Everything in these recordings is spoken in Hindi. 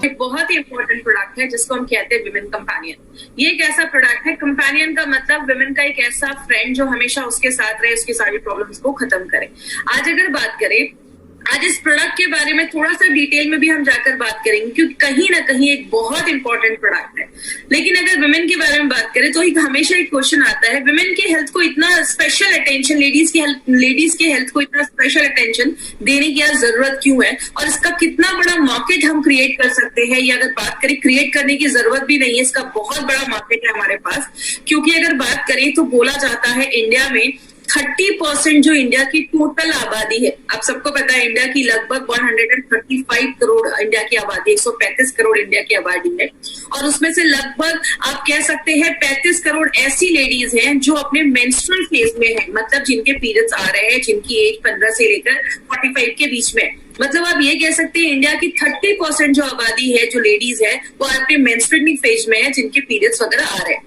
एक बहुत ही इंपॉर्टेंट प्रोडक्ट है जिसको हम कहते हैं विमेन कंपेनियन। ये एक ऐसा प्रोडक्ट है, कंपेनियन का मतलब विमेन का एक ऐसा फ्रेंड जो हमेशा उसके साथ रहे, उसकी सारी प्रॉब्लम्स को खत्म करे। आज अगर बात करें, आज इस प्रोडक्ट के बारे में थोड़ा सा डिटेल में भी हम जाकर बात करेंगे क्योंकि कहीं ना कहीं एक बहुत इंपॉर्टेंट प्रोडक्ट है। लेकिन अगर विमेन के बारे में बात करें तो एक हमेशा एक क्वेश्चन आता है, विमेन की हेल्थ को इतना स्पेशल अटेंशन, लेडीज की हेल्थ को इतना स्पेशल अटेंशन देने की जरूरत क्यों है, और इसका कितना बड़ा मार्केट हम क्रिएट कर सकते हैं। या अगर बात करें, क्रिएट करने की जरूरत भी नहीं है, इसका बहुत बड़ा मार्केट है हमारे पास। क्योंकि अगर बात करें तो बोला जाता है इंडिया में 30% जो इंडिया की टोटल आबादी है, आप सबको पता है इंडिया की लगभग 135 करोड़ इंडिया की आबादी, 135 करोड़ इंडिया की आबादी है, और उसमें से लगभग आप कह सकते हैं 35 करोड़ ऐसी लेडीज हैं जो अपने मेंस्ट्रुअल फेज में है, मतलब जिनके पीरियड्स आ रहे हैं, जिनकी एज 15 से लेकर 45 के बीच में। मतलब आप ये कह सकते हैं इंडिया की 30% जो आबादी है, जो लेडीज है, वो अपने मेंस्ट्रुअल फेज में है, जिनके पीरियड्स वगैरह आ रहे हैं।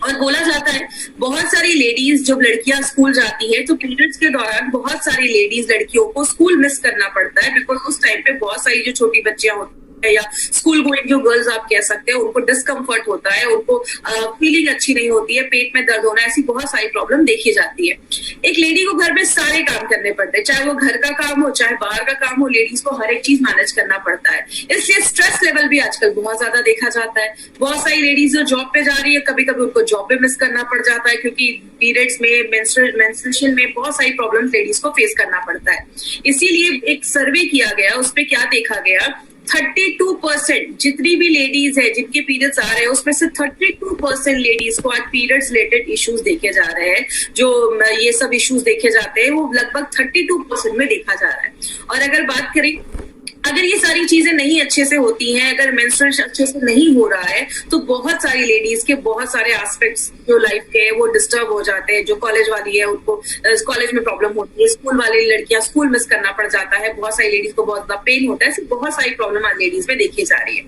और बोला जाता है बहुत सारी लेडीज, जब लड़कियां स्कूल जाती है तो पीरियड्स के दौरान बहुत सारी लेडीज लड़कियों को स्कूल मिस करना पड़ता है, बिकॉज उस टाइम पे बहुत सारी जो छोटी बच्चियां होती है या स्कूल गोइंग जो गर्ल्स आप कह सकते हैं, उनको डिस्कम्फर्ट होता है, उनको फीलिंग अच्छी नहीं होती है, पेट में दर्द होना, ऐसी बहुत सारी प्रॉब्लम देखी जाती है। एक लेडी को घर में सारे काम करने पड़ते हैं, चाहे वो घर का काम हो चाहे बाहर का काम हो, लेडीज को हर एक चीज मैनेज करना पड़ता है। इसलिए स्ट्रेस लेवल भी आजकल बहुत ज्यादा देखा जाता है। बहुत सारी लेडीज जो जॉब पे जा रही है, कभी कभी उनको जॉब पे मिस करना पड़ जाता है क्योंकि पीरियड्स में, मेंस्ट्रुएशन में बहुत सारी प्रॉब्लम लेडीज को फेस करना पड़ता है। इसीलिए एक सर्वे किया गया, उसपे क्या देखा गया, 32% जितनी भी लेडीज है जिनके पीरियड्स आ रहे हैं, उसमें से 32% लेडीज को आज पीरियड्स रिलेटेड इश्यूज देखे जा रहे हैं। जो ये सब इश्यूज देखे जाते हैं वो लगभग 32% में देखा जा रहा है। और अगर बात करें, अगर ये सारी चीजें नहीं अच्छे से होती हैं, अगर मेंस्ट्रुएशन अच्छे से नहीं हो रहा है, तो बहुत सारी लेडीज के बहुत सारे एस्पेक्ट्स जो लाइफ के वो डिस्टर्ब हो जाते हैं। जो कॉलेज वाली है उनको कॉलेज में प्रॉब्लम होती है, स्कूल वाली लड़कियां स्कूल मिस करना पड़ जाता है, बहुत सारी लेडीज को बहुत ज्यादा पेन होता है, बहुत सारी प्रॉब्लम आज लेडीज में देखी जा रही है।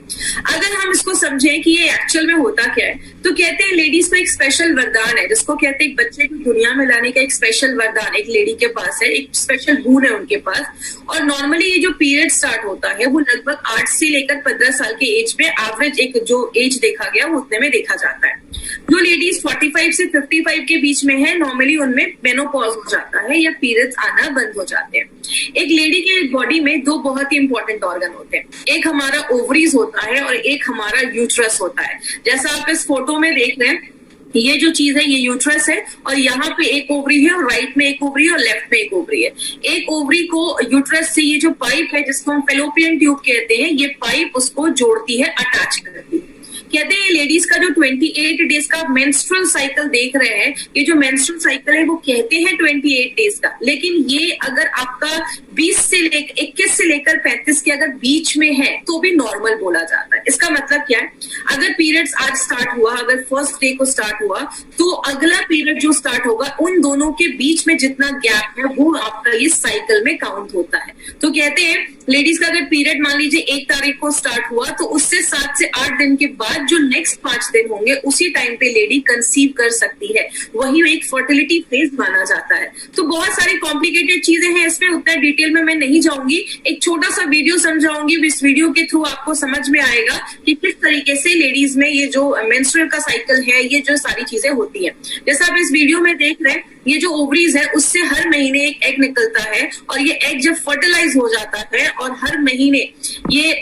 अगर हम इसको समझें कि ये एक्चुअल में होता क्या है, तो कहते हैं लेडीज को एक स्पेशल वरदान है, जिसको कहते हैं एक बच्चे को दुनिया में लाने का एक स्पेशल वरदान एक लेडी के पास है, एक स्पेशल गुण है उनके पास। और नॉर्मली ये जो पीरियड स्टार्ट होता है वो लगभग 8 से लेकर 15 साल के एज में, एवरेज एक जो एज देखा गया वो उतने में देखा जाता है। जो लेडीज 45 से 55 के बीच में है, नॉर्मली उनमें मेनोपॉज हो जाता है या पीरियड्स आना बंद हो जाते हैं। एक लेडी के बॉडी में दो बहुत ही इंपॉर्टेंट ऑर्गन होते हैं, एक हमारा ओवरीज होता है और एक हमारा यूट्रस होता है। जैसा आप इस फोटो में देख रहे हैं, ये जो चीज है ये यूट्रस है, और यहाँ पे एक ओवरी है, और राइट में एक ओवरी है, और लेफ्ट में एक ओवरी है। एक ओवरी को यूट्रस से ये जो पाइप है जिसको हम फेलोपियन ट्यूब कहते हैं, ये पाइप उसको जोड़ती है, अटैच करती है। कहते हैं लेडीज का जो 28 डेज का मेंस्ट्रुअल साइकिल देख रहे हैं, ये जो मेंस्ट्रुअल साइकिल है वो कहते हैं 28 डेज का, लेकिन ये अगर आपका 21 से लेकर 35 के अगर बीच में है तो भी नॉर्मल बोला जाता है। इसका मतलब क्या है, अगर पीरियड्स आज स्टार्ट हुआ, अगर फर्स्ट डे को स्टार्ट हुआ, तो अगला पीरियड जो स्टार्ट होगा उन दोनों के बीच में जितना गैप है वो आपका इस साइकिल में काउंट होता है। तो कहते हैं लेडीज का अगर पीरियड मान लीजिए 1 तारीख को स्टार्ट हुआ, तो उससे 7 से 8 दिन के बाद जो नेक्स्ट 5 दिन होंगे उसी टाइम पे लेडी कंसीव कर सकती है, वही एक फर्टिलिटी फेज माना जाता है। तो बहुत सारी कॉम्प्लिकेटेड चीजें हैं, इसमें उतना डिटेल में मैं नहीं जाऊंगी, एक छोटा सा वीडियो समझाऊंगी, इस वीडियो के थ्रू आपको समझ में आएगा कि किस तरीके से लेडीज में ये जो मेंस्ट्रुअल का साइकिल है, ये जो सारी चीजें होती है। जैसा आप इस वीडियो में देख रहे हैं, ये जो ओवरीज है उससे हर महीने एक एग निकलता है, और ये एग जब फर्टिलाइज हो जाता है और हर महीने ये,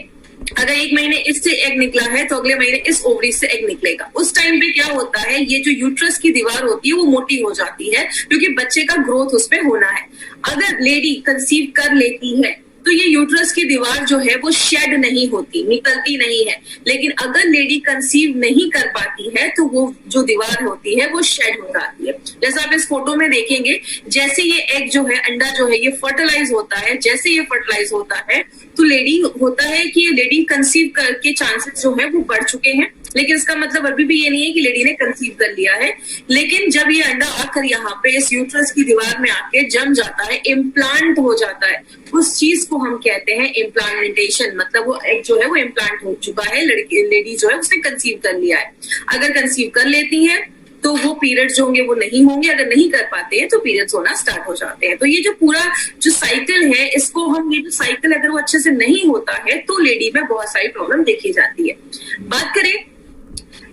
अगर एक महीने इससे एग निकला है तो अगले महीने इस ओवरी से एग निकलेगा। उस टाइम पे क्या होता है, ये जो यूट्रस की दीवार होती है वो मोटी हो जाती है क्योंकि बच्चे का ग्रोथ उस पे होना है। अगर लेडी कंसीव कर लेती है तो ये यूट्रस की दीवार जो है वो शेड नहीं होती, निकलती नहीं है। लेकिन अगर लेडी कंसीव नहीं कर पाती है तो वो जो दीवार होती है वो शेड हो जाती है। जैसा आप इस फोटो में देखेंगे, जैसे ये एग जो है, अंडा जो है, ये फर्टिलाइज होता है, जैसे ये फर्टिलाइज होता है तो लेडी होता है कि लेडी कंसीव के चांसेस जो है वो बढ़ चुके हैं। लेकिन इसका मतलब अभी भी ये नहीं है कि लेडी ने कंसीव कर लिया है। लेकिन जब ये अंडा आकर यहाँ पे इस यूट्रस की दीवार में आके जम जाता है, इम्प्लांट हो जाता है, उस चीज को हम कहते हैं इम्प्लांटेशन। मतलब वो एग जो है वो इम्प्लांट हो चुका है, लेडी जो है उसने कंसीव कर लिया है। अगर कंसीव कर लेती है तो वो पीरियड्स जो होंगे वो नहीं होंगे, अगर नहीं कर पाते हैं तो पीरियड्स होना स्टार्ट हो जाते हैं। तो ये जो पूरा जो साइकिल है, इसको हम, ये जो साइकिल अगर वो अच्छे से नहीं होता है तो लेडी में बहुत सारी प्रॉब्लम देखी जाती है। बात करें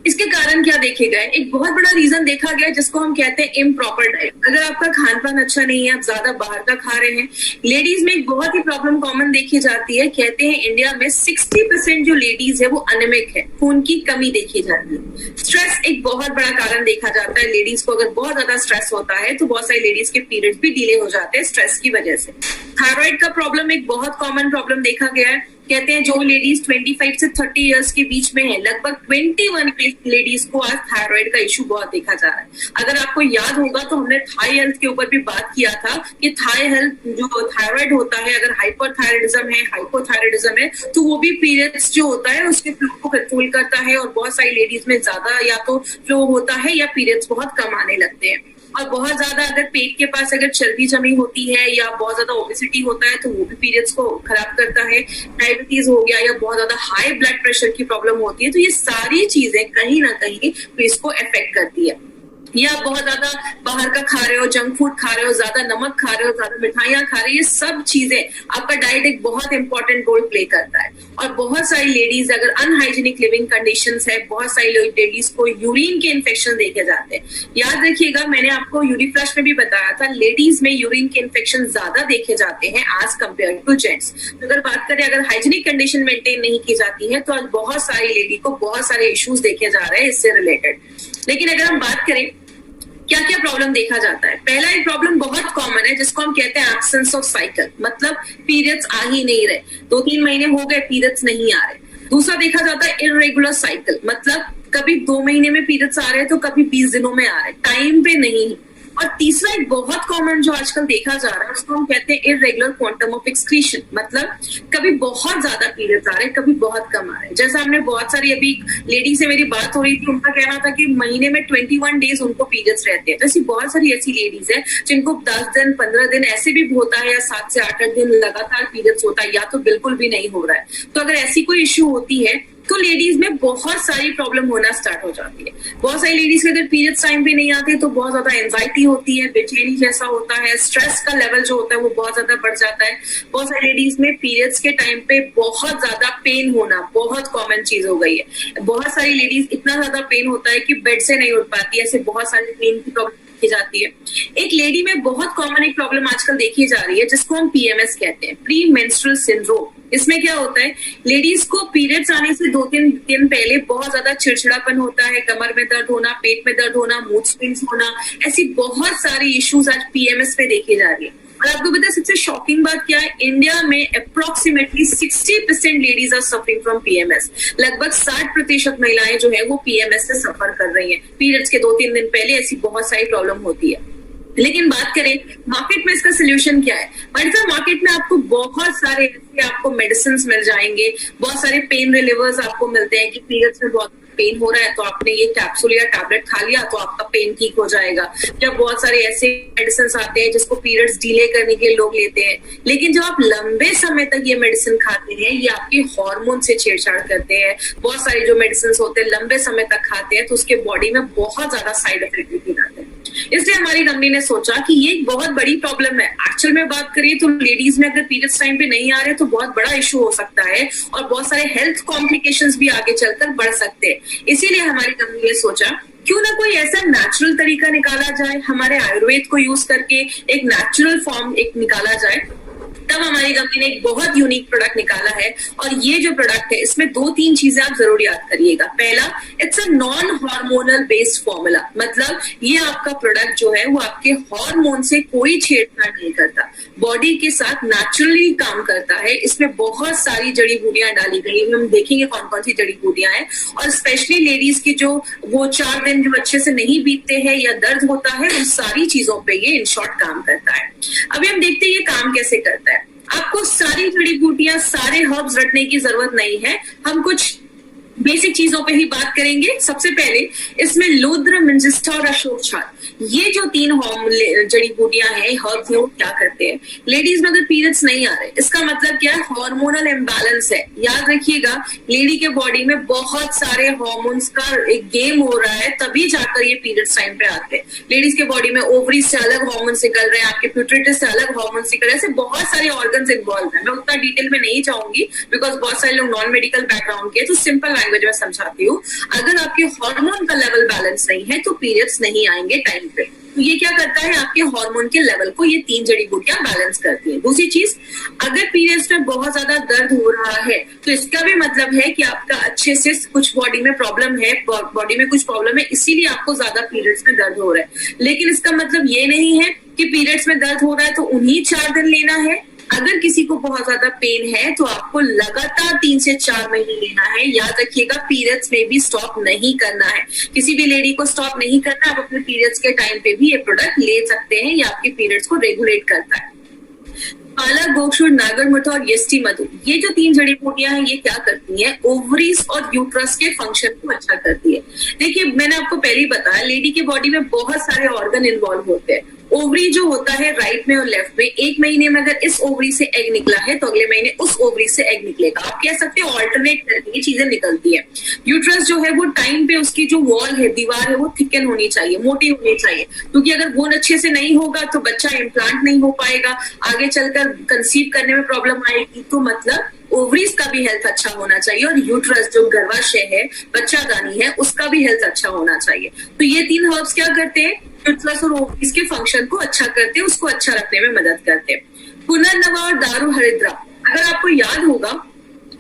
इसके कारण क्या देखे गए, एक बहुत बड़ा रीजन देखा गया जिसको हम कहते हैं इम्प्रॉपर डाइट। अगर आपका खान पान अच्छा नहीं है, आप ज्यादा बाहर का खा रहे हैं, लेडीज में एक बहुत ही प्रॉब्लम कॉमन देखी जाती है। कहते हैं इंडिया में 60% जो लेडीज है वो अनिमिक है, खून की कमी देखी जाती है। स्ट्रेस एक बहुत बड़ा कारण देखा जाता है। लेडीज को अगर बहुत ज्यादा स्ट्रेस होता है तो बहुत सारी लेडीज के पीरियड्स भी डिले हो जाते हैं स्ट्रेस की वजह से। थायराइड का प्रॉब्लम एक बहुत कॉमन प्रॉब्लम देखा गया है। कहते हैं जो लेडीज 25 से 30 इयर्स के बीच में है, लगभग 21 लेडीज को आज थायराइड का इशू बहुत देखा जा रहा है। अगर आपको याद होगा तो हमने थाई हेल्थ के ऊपर भी बात किया था कि थाई हेल्थ जो थायराइड होता है, अगर हाइपरथायराइडिज्म है, हाइपोथायराइडिज्म है, तो वो भी पीरियड्स जो होता है उसके फ्लो को कंट्रोल करता है। और बहुत सारी लेडीज में ज्यादा या तो फ्लो होता है या पीरियड्स बहुत कम आने लगते हैं। और बहुत ज्यादा अगर पेट के पास अगर चर्बी जमी होती है या बहुत ज्यादा ओबेसिटी होता है तो वो भी पीरियड्स को खराब करता है। डायबिटीज हो गया या बहुत ज्यादा हाई ब्लड प्रेशर की प्रॉब्लम होती है, तो ये सारी चीजें कहीं ना कहीं इसको अफेक्ट करती है। या बहुत ज्यादा बाहर का खा रहे हो, जंक फूड खा रहे हो, ज्यादा नमक खा रहे हो, ज्यादा मिठाइयां खा रहे हो, ये सब चीजें, आपका डाइट एक बहुत इंपॉर्टेंट रोल प्ले करता है। और बहुत सारी लेडीज अगर अनहाइजीनिक लिविंग कंडीशंस है, बहुत सारी लेडीज को यूरिन के इन्फेक्शन देखे जाते हैं। याद रखिएगा, मैंने आपको यूरिफ्लश में भी बताया था, लेडीज में यूरिन के इन्फेक्शन ज्यादा देखे जाते हैं एज कम्पेयर टू जेंट्स। अगर बात करें, अगर हाइजीनिक कंडीशन मेंटेन नहीं की जाती है तो आज बहुत सारी लेडी को बहुत सारे इश्यूज देखे जा रहे हैं इससे रिलेटेड। लेकिन अगर हम बात करें क्या क्या प्रॉब्लम देखा जाता है, पहला एक प्रॉब्लम बहुत कॉमन है जिसको हम कहते हैं एब्सेंस ऑफ साइकिल, मतलब पीरियड्स आ ही नहीं रहे, 2-3 महीने हो गए पीरियड्स नहीं आ रहे। दूसरा देखा जाता है इररेगुलर साइकिल, मतलब कभी 2 महीने में पीरियड्स आ रहे हैं तो कभी 20 दिनों में आ रहे हैं, टाइम पे नहीं। और तीसरा एक बहुत कॉमन जो आजकल देखा जा रहा है उसको हम कहते हैं इररेगुलर क्वांटम ऑफ एक्सक्रीशन, मतलब कभी बहुत ज्यादा पीरियड्स आ रहे हैं, कभी बहुत कम आ रहे हैं। जैसा हमने बहुत सारी अभी लेडी से मेरी बात हो रही थी, उनका कहना था कि महीने में 21 डेज उनको पीरियड्स रहते हैं। तो ऐसी बहुत सारी ऐसी लेडीज है जिनको 10 दिन 15 दिन ऐसे भी होता है, या 7 से 8 दिन लगातार पीरियड्स होता है, या तो बिल्कुल भी नहीं हो रहा है। तो अगर ऐसी कोई इश्यू होती है तो लेडीज में बहुत सारी प्रॉब्लम होना स्टार्ट हो जाती है। बहुत सारी लेडीज के अगर पीरियड्स टाइम पे नहीं आते तो बहुत ज्यादा एंजाइटी होती है, बेचैनी जैसा होता है, स्ट्रेस का लेवल जो होता है वो बहुत ज्यादा बढ़ जाता है। बहुत सारी लेडीज में पीरियड्स के टाइम पे बहुत ज्यादा पेन होना बहुत कॉमन चीज हो गई है। बहुत सारी लेडीज इतना ज्यादा पेन होता है कि बेड से नहीं उठ पाती, ऐसे बहुत सारी पेन की प्रॉब्लम देखी जाती है। एक लेडी में बहुत कॉमन एक प्रॉब्लम आजकल देखी जा रही है जिसको हम पीएमएस कहते हैं, प्री मेंस्ट्रुअल सिंड्रोम। इसमें क्या होता है, लेडीज को पीरियड्स आने से 2-3 दिन पहले बहुत ज्यादा चिड़चिड़ापन होता है, कमर में दर्द होना, पेट में दर्द होना, मूड स्विंग्स होना, ऐसी बहुत सारी इश्यूज आज पीएमएस पे देखी जा रही है। और आपको पता है सबसे शॉकिंग बात क्या है, इंडिया में approximately 60% ladies are suffering from PMS. लगभग 60% महिलाएं जो है वो पीएमएस से सफर कर रही हैं। पीरियड्स के 2-3 दिन पहले ऐसी बहुत सारी प्रॉब्लम होती है। लेकिन बात करें मार्केट में इसका सोल्यूशन क्या है, मार्केट में आपको बहुत सारे आपको मेडिसिन मिल जाएंगे, बहुत सारे पेन रिलीवर्स आपको मिलते हैं कि पीरियड्स में बहुत पेन हो रहा है तो आपने ये कैप्सूल या टैबलेट खा लिया तो आपका पेन ठीक हो जाएगा। जब बहुत सारे ऐसे मेडिसिन आते हैं जिसको पीरियड्स डिले करने के लिए लोग लेते हैं, लेकिन जब आप लंबे समय तक ये मेडिसिन खाते हैं ये आपके हार्मोन से छेड़छाड़ करते हैं। बहुत सारे जो मेडिसिन होते हैं लंबे समय तक खाते हैं तो उसके बॉडी में बहुत ज्यादा साइड इफेक्ट भी आते हैं। इसलिए हमारी कंपनी ने सोचा कि ये एक बहुत बड़ी प्रॉब्लम है। एक्चुअल में बात करिए तो लेडीज में अगर पीरियड्स टाइम पे नहीं आ रहे तो बहुत बड़ा इशू हो सकता है और बहुत सारे हेल्थ कॉम्प्लिकेशंस भी आगे चलकर बढ़ सकते हैं। इसीलिए हमारी कंपनी ने सोचा क्यों ना कोई ऐसा नेचुरल तरीका निकाला जाए, हमारे आयुर्वेद को यूज करके एक नेचुरल फॉर्म एक निकाला जाए। तब हमारी कंपनी ने एक बहुत यूनिक प्रोडक्ट निकाला है और ये जो प्रोडक्ट है इसमें 2-3 चीजें आप जरूर याद करिएगा। पहला, it's a non hormonal based formula, मतलब ये आपका प्रोडक्ट जो है वो आपके हार्मोन से कोई छेड़छाड़ नहीं करता, बॉडी के साथ नेचुरली काम करता है। इसमें बहुत सारी जड़ी बूटियां डाली गई, हम देखेंगे कौन कौन सी जड़ी बूटियां हैं। और स्पेशली लेडीज की जो वो 4 दिन जो अच्छे से नहीं बीतते हैं या दर्द होता है उन सारी चीजों पे ये इन शॉर्ट काम करता है। अभी हम देखते हैं ये काम कैसे करता है। आपको सारी जड़ी बूटियां, सारे हर्ब्स रटने की जरूरत नहीं है। हम कुछ बेसिक चीजों पे ही बात करेंगे। सबसे पहले इसमें लूद्र, मिंजिस्टा और अशोक छाल, ये जो 3 जड़ी बूटियां हैं, हर्ब्स हैं, वो क्या करते हैं? लेडीज में अगर पीरियड्स नहीं आ रहे, इसका मतलब क्या है? हार्मोनल इम्बैलेंस है। याद रखिएगा, लेडी के बॉडी में बहुत सारे हार्मोन्स का एक गेम हो रहा है, तभी जाकर ये पीरियड्स टाइम पे आते हैं। लेडीज के बॉडी में ओवरी से अलग हार्मोन्स निकल रहे हैं, आपके प्यूटरेटस से अलग हार्मोन्स निकल रहे हैं, ऐसे बहुत सारे ऑर्गन्स इन्वॉल्व है। मैं उतना डिटेल में नहीं जाऊंगी बिकॉज बहुत सारे लोग नॉन मेडिकल बैकग्राउंड के, तो सिंपल लैंग्वेज में समझाती हूँ। अगर आपके हार्मोन का लेवल बैलेंस नहीं है तो पीरियड्स नहीं आएंगे टाइम पे। तो ये क्या करता है? आपके हार्मोन के लेवल को ये 3 जड़ी बूटियां बैलेंस करती है। दूसरी चीज, अगर पीरियड्स में बहुत ज्यादा दर्द हो रहा है तो इसका भी मतलब है कि आपका अच्छे से कुछ बॉडी में प्रॉब्लम है, बॉडी में कुछ प्रॉब्लम है, इसीलिए आपको ज्यादा पीरियड्स में दर्द हो रहा है। लेकिन इसका मतलब ये नहीं है कि पीरियड्स में दर्द हो रहा है तो उन्हीं 4 दिन लेना है। अगर किसी को बहुत ज्यादा पेन है तो आपको लगातार 3 से 4 महीने लेना है। याद रखिएगा, पीरियड्स में भी स्टॉप नहीं करना है। किसी भी लेडी को स्टॉप नहीं करना। आप अपने पीरियड्स के टाइम पे भी ये प्रोडक्ट ले सकते हैं। ये आपके पीरियड्स को रेगुलेट करता है। पालक, गोक्षुर, नागरमुठा और यष्टि मधु, ये जो 3 जड़ी बूटियां हैं, ये क्या करती हैं? ओवरीज और यूट्रस के फंक्शन को अच्छा करती है। देखिए, मैंने आपको पहले ही बताया, लेडी के बॉडी में बहुत सारे ऑर्गन इन्वॉल्व होते हैं। ओवरी जो होता है राइट में और लेफ्ट में, एक महीने में अगर इस ओवरी से एग निकला है तो अगले महीने उस ओवरी से एग निकलेगा। आप कह सकते हो ऑल्टरनेट करके ये चीजें निकलती है। यूट्रस जो है वो टाइम पे उसकी जो वॉल है, दीवार है, वो थिकन होनी चाहिए, मोटी होनी चाहिए, क्योंकि अगर वो अच्छे से नहीं होगा तो बच्चा इम्प्लांट नहीं हो पाएगा, आगे चलकर कंसीव करने में प्रॉब्लम आएगी। तो मतलब ओवरीज का भी हेल्थ अच्छा होना चाहिए और यूट्रस जो गर्भाशय है, बच्चादानी है, उसका भी हेल्थ अच्छा होना चाहिए। तो ये 3 हर्ब्स क्या करते हैं? यूट्रस और ओवरीज के फंक्शन को अच्छा करते हैं, उसको अच्छा रखने में मदद करते हैं। पुनर्नवा और दारू हरिद्रा, अगर आपको याद होगा,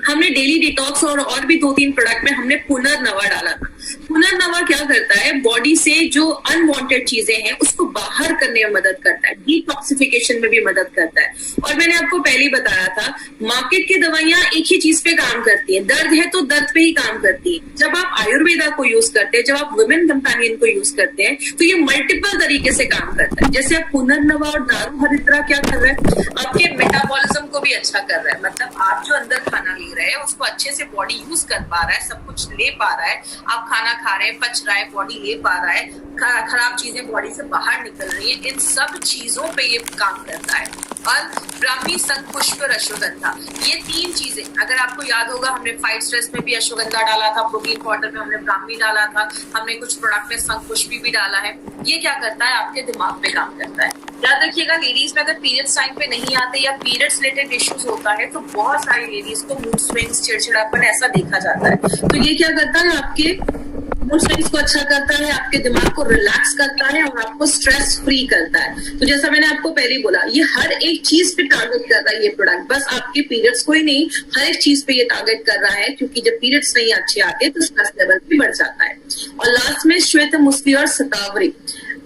हमने डेली डिटॉक्स और भी 2-3 प्रोडक्ट में हमने पुनर्नवा डाला था। पुनर्नवा क्या करता है? बॉडी से जो अनवांटेड चीजें हैं उसको बाहर करने में मदद करता है, डिटॉक्सिफिकेशन में भी मदद करता है। और मैंने आपको पहले ही बताया था, मार्केट की दवाइयां एक ही चीज पे काम करती है, दर्द है तो दर्द पे ही काम करती है। जब आप आयुर्वेदा को यूज करते हैं, जब आप वुमेन कंपेनियन को यूज करते हैं, तो ये मल्टीपल तरीके से काम करता है। जैसे आप पुनर्नवा और दारू हरिद्रा क्या कर रहे हैं? आपके मेटाबॉलिज्म को भी अच्छा कर रहा है। मतलब आप जो अंदर खाना ले रहे हैं उसको अच्छे से बॉडी यूज कर पा रहा है, सब कुछ ले पा रहा है, आप खाना खा रहे हैं, पच रहा है, बॉडी ले पा रहा है, खराब चीजें बॉडी से बाहर निकल रही है, इन सब चीजों पे ये काम करता है। और ब्राह्मी, शंखपुष्प और अश्वगंधा, ये 3 चीजें, अगर आपको याद होगा, हमने 5 स्ट्रेस में भी अश्वगंधा डाला था, प्रोटीन पाउडर में हमने ब्राह्मी डाला था, हमने कुछ प्रोडक्ट में शंखपुष्प भी डाला है। ये क्या करता है? आपके दिमाग पे काम करता है। याद रखिएगा, लेडीज में अगर पीरियड्स टाइम पे नहीं आते या पीरियड्स रिलेटेड इश्यूज होता है तो बहुत सारी लेडीज को मूड स्विंग्स, चिड़चिड़ापन ऐसा देखा जाता है। तो ये क्या करता है? आपके मूड स्विंग्स को अच्छा करता है, आपके दिमाग को रिलैक्स करता है और आपको स्ट्रेस फ्री करता है। तो जैसा मैंने आपको पहले बोला, ये हर एक चीज पे टारगेट कर रहा है ये प्रोडक्ट, बस आपके पीरियड्स को ही नहीं, हर एक चीज पे ये टारगेट कर रहा है, क्योंकि जब पीरियड्स नहीं अच्छे आते तो स्ट्रेस लेवल भी बढ़ जाता है। और लास्ट में श्वेत मुस्ली और शतावरी,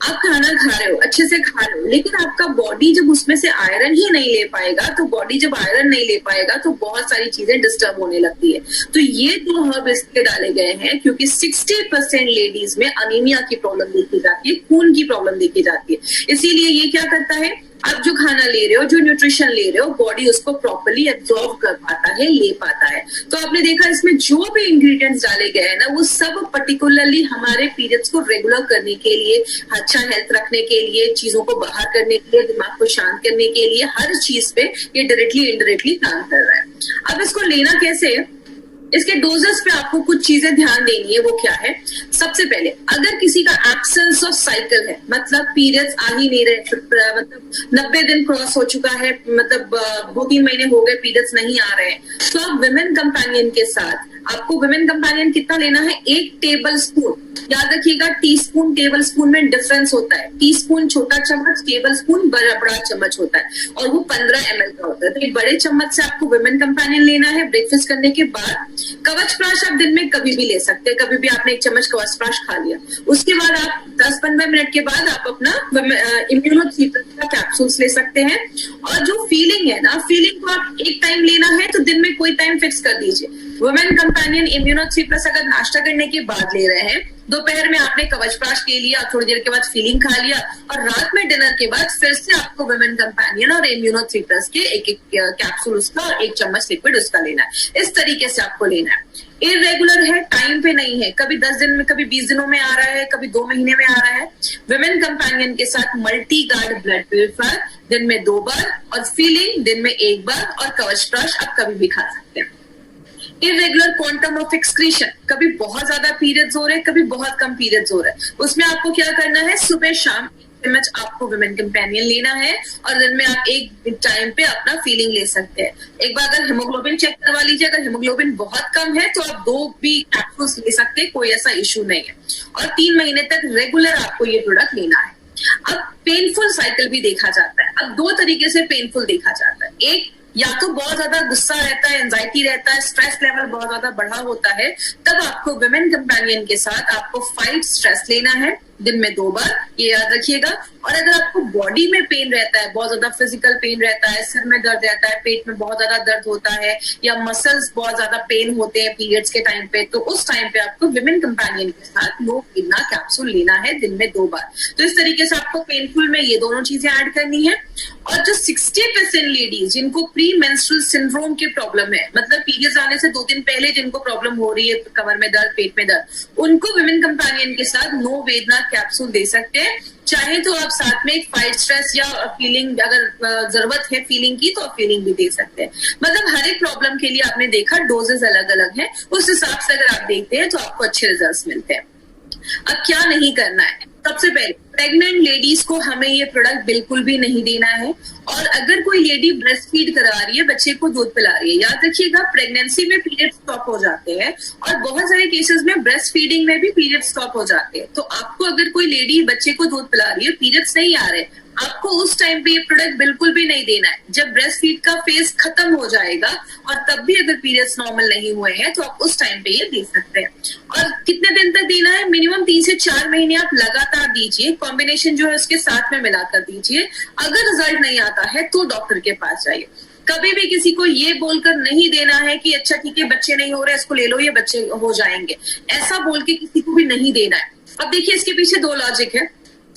आप खाना खा रहे हो, अच्छे से खा रहे हो, लेकिन आपका बॉडी जब उसमें से आयरन ही नहीं ले पाएगा, तो बॉडी जब आयरन नहीं ले पाएगा तो बहुत सारी चीजें डिस्टर्ब होने लगती है। तो ये 2 हर्ब इसके डाले गए हैं, क्योंकि 60% लेडीज में अनीमिया की प्रॉब्लम देखी जाती है, खून की प्रॉब्लम देखी जाती है। इसीलिए ये क्या करता है? आप जो खाना ले रहे हो, जो न्यूट्रिशन ले रहे हो, बॉडी उसको प्रॉपर्ली एब्जॉर्ब कर पाता है, ले पाता है। तो आपने देखा, इसमें जो भी इंग्रेडिएंट्स डाले गए हैं ना, वो सब पर्टिकुलरली हमारे पीरियड्स को रेगुलर करने के लिए, अच्छा हेल्थ रखने के लिए, चीजों को बाहर करने के लिए, दिमाग को शांत करने के लिए, हर चीज पे ये डायरेक्टली इनडायरेक्टली काम कर रहा है। अब इसको लेना कैसे है? इसके डोजेस पे आपको कुछ चीजें ध्यान देनी है। वो क्या है? सबसे पहले, अगर किसी का एब्सेंस ऑफ साइकिल है, मतलब पीरियड्स आ ही नहीं रहे, मतलब 90 दिन क्रॉस हो चुका है, मतलब 2-3 महीने हो गए पीरियड्स नहीं आ रहे हैं, तो आप विमेन कंपेनियन के साथ, आपको विमेन कंपेनियन कितना लेना है? 1 टेबल स्पून। याद रखिएगा, टीस्पून टेबल स्पून में डिफरेंस होता है। टीस्पून छोटा चम्मच, टेबल स्पून बड़ा चम्मच होता है, और वो 15 ml का होता है। तो एक बड़े चम्मच से आपको विमेन कंपेनियन लेना है ब्रेकफास्ट करने के बाद। कवचप्राश आप दिन में कभी भी ले सकते हैं, कभी भी आपने 1 चम्मच कवचप्राश खा लिया, उसके बाद आप 10-15 मिनट के बाद आप अपना इम्यूनोथेरेपी का कैप्सूल्स ले सकते हैं। और जो फीलिंग है ना, फीलिंग को आप एक टाइम लेना है तो दिन में कोई टाइम फिक्स कर दीजिए। वुमेन कंपेनियन इम्यूनो 3+ अगर नाश्ता करने के बाद ले रहे हैं, दोपहर में आपने कवचप्राश ले लिया, थोड़ी देर के बाद फीलिंग खा लिया, और रात में डिनर के बाद फिर से आपको वुमेन कंपेनियन और इम्यूनो 3+ के एक कैप्सूल उसका और 1 चम्मच लिक्विड उसका लेना है। इस तरीके से आपको लेना है। इरेगुलर है, टाइम पे नहीं है, कभी 10 दिन में, कभी 20 दिनों में आ रहा है, कभी 2 महीने में आ रहा है। वुमेन कंपेनियन के साथ मल्टी गार्ड ब्लड प्यूरिफायर दिन में 2 बार, और फीलिंग दिन में 1 बार, और कवचप्राश आप कभी भी खा सकते हैं। इरेगुलर क्वांटम ऑफ एक्सक्रीशन, कभी बहुत ज्यादा पीरियड्स हो रहे हैं, कभी बहुत कम पीरियड्स हो रहे हैं, उसमें आपको क्या करना है, सुबह शाम चम्मच आपको वुमेन कंपेनियन लेना है, और दिन में आप एक टाइम पे अपना फीलिंग ले सकते हैं। एक बार अगर हिमोग्लोबिन चेक करवा लीजिए, अगर हिमोग्लोबिन बहुत कम है तो आप 2 भी कैप्सूल्स ले सकते हैं, कोई ऐसा इश्यू नहीं है। और 3 महीने तक रेगुलर आपको ये प्रोडक्ट लेना है। अब पेनफुल साइकिल भी देखा जाता है। अब 2 तरीके से पेनफुल देखा जाता है। एक, या तो बहुत ज्यादा गुस्सा रहता है, एंजाइटी रहता है, स्ट्रेस लेवल बहुत ज्यादा बढ़ा होता है, तब आपको वुमेन कंपेनियन के साथ आपको फाइट स्ट्रेस लेना है दिन में 2 बार, ये याद रखिएगा। और अगर आपको बॉडी में पेन रहता है, बहुत ज्यादा फिजिकल पेन रहता है, सिर में दर्द रहता है, पेट में बहुत ज्यादा दर्द होता है, या मसल्स बहुत ज्यादा पेन होते हैं पीरियड्स के टाइम पे, तो उस टाइम पे आपको विमेन कंपेनियन के साथ नोवेदना कैप्सूल लेना है दिन में 2 बार। तो इस तरीके से आपको पेनफुल में ये दोनों चीजें ऐड करनी है। और जो 60% लेडीज जिनको प्री मेंस्ट्रुअल सिंड्रोम की प्रॉब्लम है, मतलब पीरियड्स आने से 2 दिन पहले जिनको प्रॉब्लम हो रही है, कमर में दर्द, पेट में दर्द, उनको विमेन कंपेनियन के साथ नोवेदना कैप्सूल दे सकते हैं। चाहे तो आप साथ में एक फाइट स्ट्रेस या फीलिंग, अगर जरूरत है फीलिंग की, तो आप फीलिंग भी दे सकते हैं। मतलब हर एक प्रॉब्लम के लिए आपने देखा डोजेस अलग अलग है, उस हिसाब से अगर आप देखते हैं तो आपको अच्छे रिजल्ट्स मिलते हैं। अब क्या नहीं करना है, सबसे पहले प्रेग्नेंट लेडीज को हमें ये प्रोडक्ट बिल्कुल भी नहीं देना है। और अगर कोई लेडी ब्रेस्ट फीड करा रही है, बच्चे को दूध पिला रही है, याद रखिएगा प्रेगनेंसी में पीरियड स्टॉप हो जाते हैं, और बहुत सारे केसेस में ब्रेस्ट फीडिंग में भी पीरियड स्टॉप हो जाते हैं। तो आपको अगर कोई लेडी बच्चे को दूध पिला रही है, पीरियड्स नहीं आ रहे, आपको उस टाइम पे ये प्रोडक्ट बिल्कुल भी नहीं देना है। जब ब्रेस्ट फीड का फेज खत्म हो जाएगा और तब भी अगर पीरियड्स नॉर्मल नहीं हुए हैं, तो आप उस टाइम पे ये दे सकते हैं। और कितने दिन तक देना है, मिनिमम 3 से 4 महीने आप लगातार दीजिए, कॉम्बिनेशन जो है उसके साथ में मिलाकर दीजिए। अगर रिजल्ट नहीं आता है तो डॉक्टर के पास जाइए। कभी भी किसी को ये बोलकर नहीं देना है कि अच्छा ठीक है बच्चे नहीं हो रहे, इसको ले लो, ये बच्चे हो जाएंगे, ऐसा बोल के किसी को भी नहीं देना है। अब देखिए इसके पीछे 2 लॉजिक है।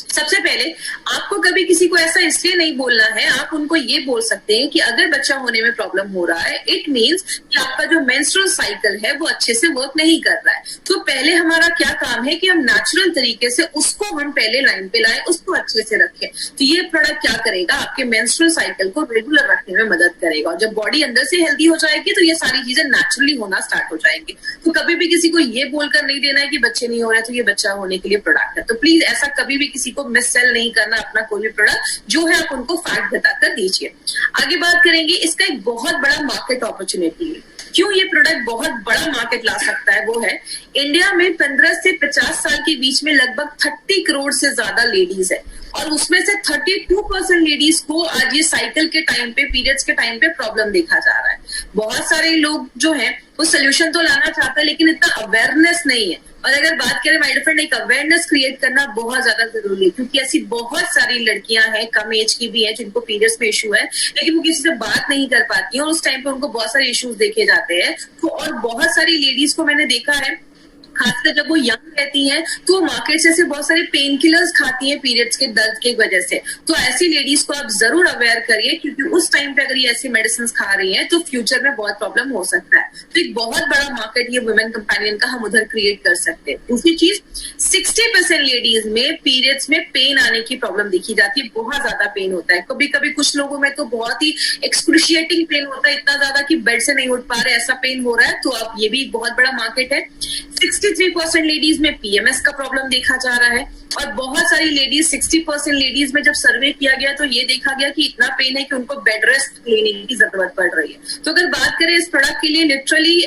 सबसे पहले आपको कभी किसी को ऐसा इसलिए नहीं बोलना है, आप उनको ये बोल सकते हैं कि अगर बच्चा होने में प्रॉब्लम हो रहा है, इट मींस कि आपका जो मेंस्ट्रुअल साइकिल है वो अच्छे से वर्क नहीं कर रहा है। तो पहले हमारा क्या काम है कि हम नेचुरल तरीके से उसको हम पहले लाइन पे लाएं, उसको अच्छे से रखें। तो ये प्रोडक्ट क्या करेगा, आपके मेंस्ट्रुअल साइकिल को रेगुलर रखने में मदद करेगा। और जब बॉडी अंदर से हेल्दी हो जाएगी तो ये सारी चीजें नेचुरली होना स्टार्ट हो जाएंगी। तो कभी भी किसी को ये बोलकर नहीं देना है कि बच्चे नहीं हो रहे तो ये बच्चा होने के लिए प्रोडक्ट है। तो प्लीज ऐसा कभी भी किसी को मिस सेल नहीं करना अपना कोई भी प्रोडक्ट, जो है आप उनको फैक्ट बताकर दीजिए। आगे बात करेंगे, इसका एक बहुत बड़ा मार्केट अपॉर्चुनिटी है। क्यों ये प्रोडक्ट बहुत बड़ा मार्केट ला सकता है, वो है इंडिया में 15 से 50 साल के बीच में लगभग 30 करोड़ से ज्यादा लेडीज है, और उसमें से 32% लेडीज को आज ये साइकिल के टाइम पे, पीरियड्स के टाइम पे प्रॉब्लम देखा जा रहा है। बहुत सारे लोग जो है वो सोल्यूशन तो लाना चाहते हैं, लेकिन इतना अवेयरनेस नहीं है। और अगर बात करें माय डियर फ्रेंड, एक अवेयरनेस क्रिएट करना बहुत ज्यादा जरूरी है, क्योंकि ऐसी बहुत सारी लड़कियां हैं, कम एज की भी हैं, जिनको पीरियड्स में इशू है, लेकिन वो किसी से बात नहीं कर पाती हैं, और उस टाइम पे उनको बहुत सारे इश्यूज देखे जाते हैं। तो और बहुत सारी लेडीज को मैंने देखा है, खासकर जब वो यंग रहती हैं, तो मार्केट से बहुत सारे पेन किलर्स खाती हैं पीरियड्स के दर्द की वजह से। तो ऐसी लेडीज को आप जरूर अवेयर करिए, क्योंकि उस टाइम पे अगर ये ऐसी मेडिसिन खा रही हैं तो फ्यूचर में बहुत प्रॉब्लम हो सकता है। तो एक बहुत बड़ा मार्केट ये वुमेन कंपेनियन का हम उधर क्रिएट कर सकते हैं। दूसरी चीज, 60% लेडीज में पीरियड्स में पेन आने की प्रॉब्लम देखी जाती है, बहुत ज्यादा पेन होता है। कभी कभी कुछ लोगों में तो बहुत ही एक्सक्रूशिएटिंग पेन होता है, इतना ज्यादा कि बेड से नहीं उठ पा रहे, ऐसा पेन हो रहा है। तो आप, ये भी बहुत बड़ा मार्केट है। 63% लेडीज में पीएमएस का प्रॉब्लम देखा जा रहा है, और बहुत सारी लेडीज, 60% लेडीज में जब सर्वे किया गया तो ये देखा गया कि इतना पेन है कि उनको बेड रेस्ट लेने की जरूरत पड़ रही है। तो अगर बात करें इस प्रोडक्ट के लिए, लिटरली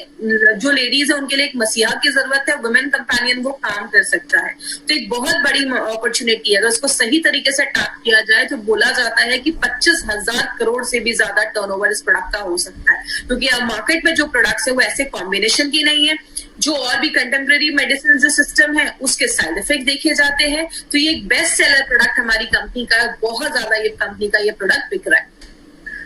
जो लेडीज है उनके लिए एक मसीहा की जरूरत है, वुमेन कंपेनियन वो काम कर सकता है। तो एक बहुत बड़ी अपॉर्चुनिटी है, अगर उसको सही तरीके से टैप किया जाए तो बोला जाता है कि 25,000 करोड़ से भी ज्यादा टर्नओवर इस प्रोडक्ट का हो सकता है। क्योंकि अब मार्केट में जो प्रोडक्ट्स है वो ऐसे कॉम्बिनेशन की नहीं है, जो और भी कंटेम्प्रेरी मेडिसिन जो सिस्टम है उसके साइड इफेक्ट देखे जाते हैं। तो ये एक बेस्ट सेलर प्रोडक्ट हमारी कंपनी का, बहुत ज्यादा ये कंपनी का ये प्रोडक्ट बिक रहा है।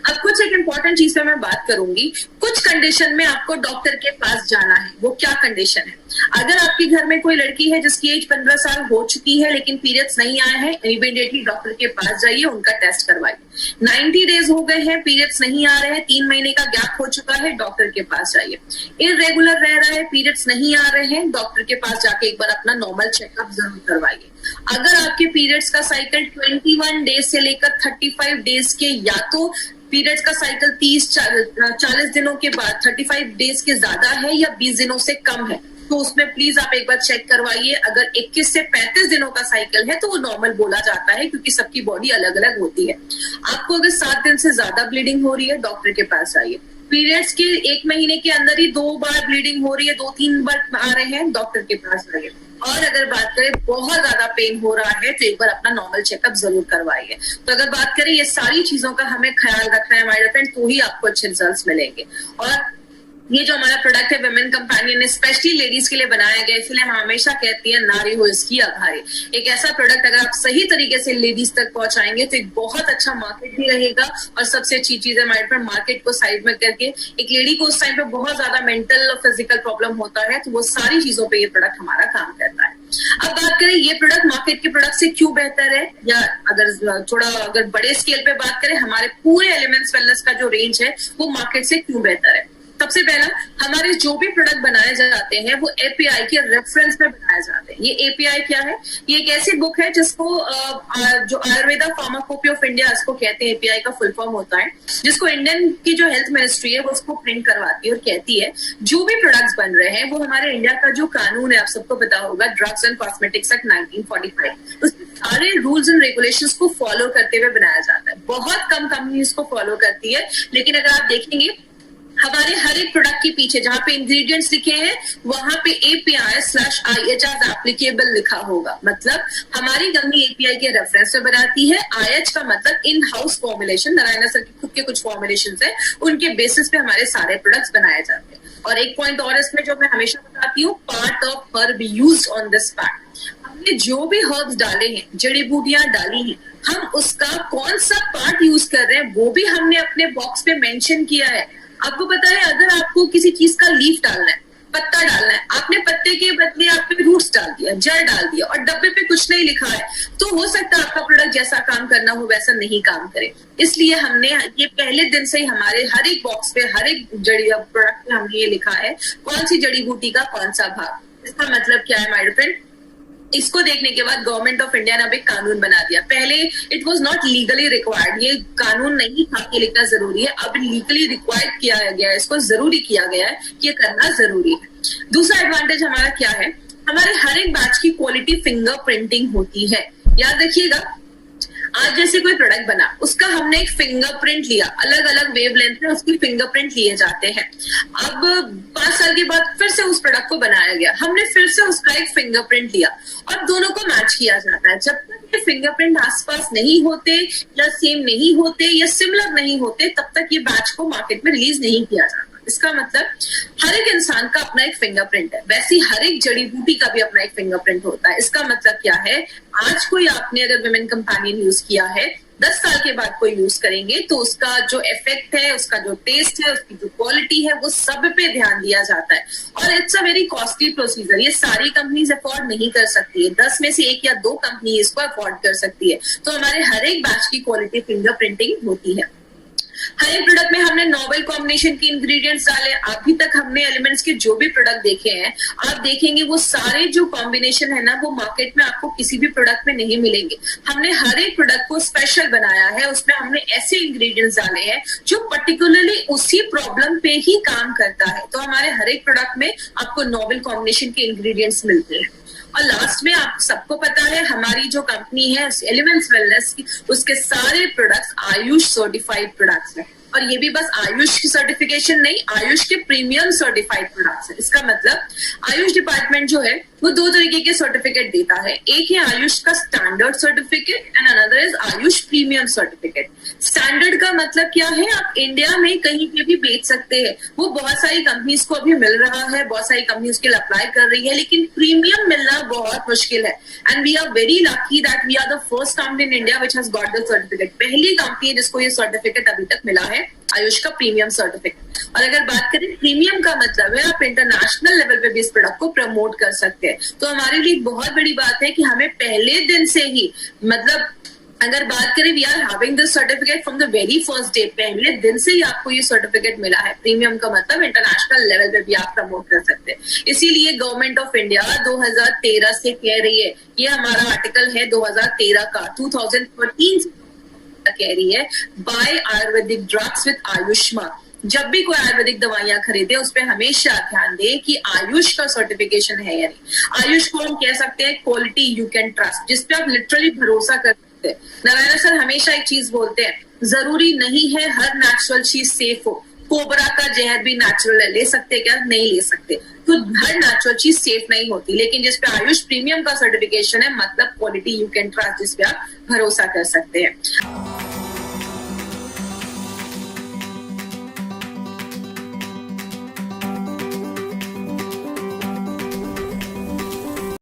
अब कुछ एक इंपॉर्टेंट चीज पे मैं बात करूंगी। कुछ कुछ कंडीशन में आपको डॉक्टर के पास जाना है। वो क्या कंडीशन है? अगर आपके घर में कोई लड़की है जिसकी एज 15 साल हो चुकी है लेकिन पीरियड्स नहीं आए हैं, इमीडिएटली डॉक्टर के पास जाइए, उनका टेस्ट करवाइए। 90 डेज हो गए हैं, पीरियड्स नहीं आ रहे हैं, 3 महीने का गैप हो चुका है, डॉक्टर के पास जाइए। इररेगुलर रह रहा है, पीरियड्स नहीं आ रहे हैं, डॉक्टर के पास जाके एक बार अपना नॉर्मल चेकअप जरूर करवाइए। अगर आपके पीरियड्स का साइकिल 21 डेज से लेकर 35 डेज के, या तो पीरियड्स का साइकिल 30-40 दिनों के बाद 35 डेज के ज्यादा है या 20 दिनों से कम है, तो उसमें प्लीज आप एक बार चेक करवाइए। अगर 21 से 35 दिनों का साइकिल है तो वो नॉर्मल बोला जाता है, क्योंकि सबकी बॉडी अलग अलग होती है। आपको अगर 7 दिन से ज्यादा ब्लीडिंग हो रही है, डॉक्टर के पास जाइए। पीरियड्स के 1 महीने के अंदर ही 2 बार ब्लीडिंग हो रही है, 2-3 बार आ रहे हैं, डॉक्टर के पास जाइए। और अगर बात करें बहुत ज्यादा पेन हो रहा है तो एक बार अपना नॉर्मल चेकअप जरूर करवाइए। तो अगर बात करें ये सारी चीजों का हमें ख्याल रखना है माय फ्रेंड, तो ही आपको अच्छे रिजल्ट्स मिलेंगे। और ये जो हमारा प्रोडक्ट है विमेन कंपेनियन, स्पेशली लेडीज के लिए बनाया गया, इसलिए हम हमेशा कहती हैं नारी हो इसकी आधारी। एक ऐसा प्रोडक्ट अगर आप सही तरीके से लेडीज तक पहुंचाएंगे तो एक बहुत अच्छा मार्केट भी रहेगा। और सबसे अच्छी चीज है हमारे पास, मार्केट को साइड में करके एक लेडी को उस टाइम पे बहुत ज्यादा मेंटल और फिजिकल प्रॉब्लम होता है, तो वो सारी चीजों पे ये प्रोडक्ट हमारा काम करता है। अब बात करें ये प्रोडक्ट मार्केट के प्रोडक्ट से क्यों बेहतर है, या अगर बड़े स्केल पे बात करें, हमारे पूरे एलिमेंट्स वेलनेस का जो रेंज है वो मार्केट से क्यों बेहतर है। सबसे पहला, हमारे जो भी प्रोडक्ट बनाए जाते हैं वो एपीआई के रेफरेंस में बनाए जाते हैं। ये एपीआई क्या है? ये एक ऐसी बुक है जिसको जो आयुर्वेदा फार्माकोपी ऑफ इंडिया इसको कहते हैं, एपीआई का फुल फॉर्म होता है, जिसको इंडियन की जो हेल्थ मिनिस्ट्री है वो उसको प्रिंट करवाती है और कहती है जो भी प्रोडक्ट्स बन रहे हैं वो हमारे इंडिया का जो कानून है, आप सबको पता होगा, ड्रग्स एंड कॉस्मेटिक्स एक्ट 1945, उसके सारे रूल्स एंड रेगुलेशंस को फॉलो करते हुए बनाया जाता है। बहुत कम कंपनी इसको फॉलो करती है, लेकिन अगर आप देखेंगे हमारे हर एक प्रोडक्ट के पीछे जहां पे इंग्रेडिएंट्स लिखे हैं वहां पे API/IH एप्लीकेबल लिखा होगा। मतलब हमारी कंपनी API के रेफरेंस में बनाती है। IH का मतलब in house formulation, Narayan sir के खुद के कुछ फॉर्मुलेशंस है, उनके बेसिस पे हमारे सारे प्रोडक्ट्स बनाए जाते हैं। और एक पॉइंट और इसमें जो मैं हमेशा बताती हूँ, part of herb used on this pack. हमने जो भी हर्ब्स डाले हैं, जड़ी बूटियां डाली हैं, हम उसका कौन सा पार्ट यूज कर रहे हैं वो भी हमने अपने बॉक्स पे मेंशन किया है। आपको पता है, अगर आपको किसी चीज का लीफ डालना है, पत्ता डालना है, आपने पत्ते के बदले आपने रूट्स डाल दिया, जड़ डाल दिया और डब्बे पे कुछ नहीं लिखा है, तो हो सकता है आपका प्रोडक्ट जैसा काम करना हो वैसा नहीं काम करे। इसलिए हमने ये पहले दिन से ही हमारे हर एक बॉक्स पे, हर एक जड़ी प्रोडक्ट पे हमने ये लिखा है कौन सी जड़ी बूटी का कौन सा भाग। इसका मतलब क्या है माय फ्रेंड? इसको देखने के बाद गवर्नमेंट ऑफ इंडिया ने अब एक कानून बना दिया। पहले it was not legally required, ये कानून नहीं था कि लिखना जरूरी है, अब लीगली रिक्वायर्ड किया गया है, इसको जरूरी किया गया है कि ये करना जरूरी है। दूसरा एडवांटेज हमारा क्या है, हमारे हर एक बैच की क्वालिटी फिंगर प्रिंटिंग होती है। याद रखिएगा, आज जैसे कोई प्रोडक्ट बना, उसका हमने एक फिंगरप्रिंट लिया, अलग अलग वेवलेंथ में उसकी फिंगरप्रिंट लिए जाते हैं। अब 5 साल के बाद फिर से उस प्रोडक्ट को बनाया गया, हमने फिर से उसका एक फिंगरप्रिंट लिया और दोनों को मैच किया जाता है। जब तक ये फिंगरप्रिंट आसपास नहीं होते या सेम नहीं होते या सिमिलर नहीं होते, तब तक ये बैच को मार्केट में रिलीज नहीं किया जाता। इसका मतलब हर एक इंसान का अपना एक फिंगरप्रिंट है, वैसे हर एक जड़ी बूटी का भी अपना एक फिंगरप्रिंट होता है। इसका मतलब क्या है, आज कोई आपने अगर विमेन कंपेनियन यूज किया है, 10 साल के बाद कोई यूज करेंगे तो उसका जो इफेक्ट है, उसका जो टेस्ट है, उसकी जो क्वालिटी है, वो सब पे ध्यान दिया जाता है। और it's a very costly procedure, ये सारी कंपनीज अफोर्ड नहीं कर सकती है, 10 में से 1 या 2 कंपनी इसको अफोर्ड कर सकती है। तो हमारे हर एक बैच की क्वालिटी फिंगरप्रिंटिंग होती है। हर एक प्रोडक्ट में हमने नोवेल कॉम्बिनेशन के इंग्रेडिएंट्स डाले। अभी तक हमने एलिमेंट्स के जो भी प्रोडक्ट देखे हैं, आप देखेंगे वो सारे जो कॉम्बिनेशन है ना, वो मार्केट में आपको किसी भी प्रोडक्ट में नहीं मिलेंगे। हमने हर एक प्रोडक्ट को स्पेशल बनाया है, उसमें हमने ऐसे इंग्रेडिएंट्स डाले हैं जो पर्टिकुलरली उसी प्रॉब्लम पे ही काम करता है। तो हमारे हर एक प्रोडक्ट में आपको नोवेल कॉम्बिनेशन के इंग्रेडिएंट्स मिलते हैं। और लास्ट में आप सबको पता है, हमारी जो कंपनी है एलिमेंट्स वेलनेस की, उसके सारे प्रोडक्ट्स आयुष सर्टिफाइड प्रोडक्ट्स हैं। और ये भी बस आयुष की सर्टिफिकेशन नहीं, आयुष के प्रीमियम सर्टिफाइड प्रोडक्ट्स है। इसका मतलब आयुष डिपार्टमेंट जो है वो 2 तरीके के सर्टिफिकेट देता है, एक है आयुष का standard certificate and another is Ayush premium certificate. Standard का मतलब क्या है, आप इंडिया में कहीं पे भी बेच सकते हैं, वो बहुत सारी कंपनीज को अभी मिल रहा है, बहुत सारी कंपनी उसके लिए अप्लाई कर रही है, लेकिन प्रीमियम मिलना बहुत मुश्किल है। And we are very lucky that we are the first company in India which has got the certificate. पहली कंपनी है जिसको ये सर्टिफिकेट अभी तक मिला है आयुष का प्रीमियम सर्टिफिकेट। और अगर बात करें प्रीमियम का मतलब है आप इंटरनेशनल लेवल पे भी इस प्रोडक्ट को प्रमोट कर सकते हैं। तो हमारे लिए बहुत बड़ी बात है कि हमें पहले दिन से ही, मतलब अगर बात करें we are having this certificate from the very first day, पहले दिन से ही आपको ये सर्टिफिकेट मिला है। प्रीमियम का मतलब इंटरनेशनल लेवल पे भी आप प्रमोट कर सकते हैं। इसीलिए गवर्नमेंट ऑफ इंडिया 2013 से कह रही है, ये हमारा आर्टिकल है 2013 का, 2013 कह रही है buy ayurvedic drugs with Ayushman. जब भी कोई आयुर्वेदिक दवाइयां खरीदे उस पर हमेशा ध्यान दें कि आयुष का सर्टिफिकेशन है या नहीं। आयुष को हम कह सकते हैं क्वालिटी यू कैन ट्रस्ट, जिसपे आप लिटरली भरोसा कर सकते हैं। नारायण सर हमेशा एक चीज बोलते हैं, जरूरी नहीं है हर नेचुरल चीज सेफ हो। कोबरा का जहर भी नेचुरल है, ले सकते क्या? नहीं ले सकते। तो हर नेचुरल चीज सेफ नहीं होती, लेकिन जिसपे आयुष प्रीमियम का सर्टिफिकेशन है मतलब क्वालिटी यू कैन ट्रस्ट, जिसपे आप भरोसा कर सकते हैं।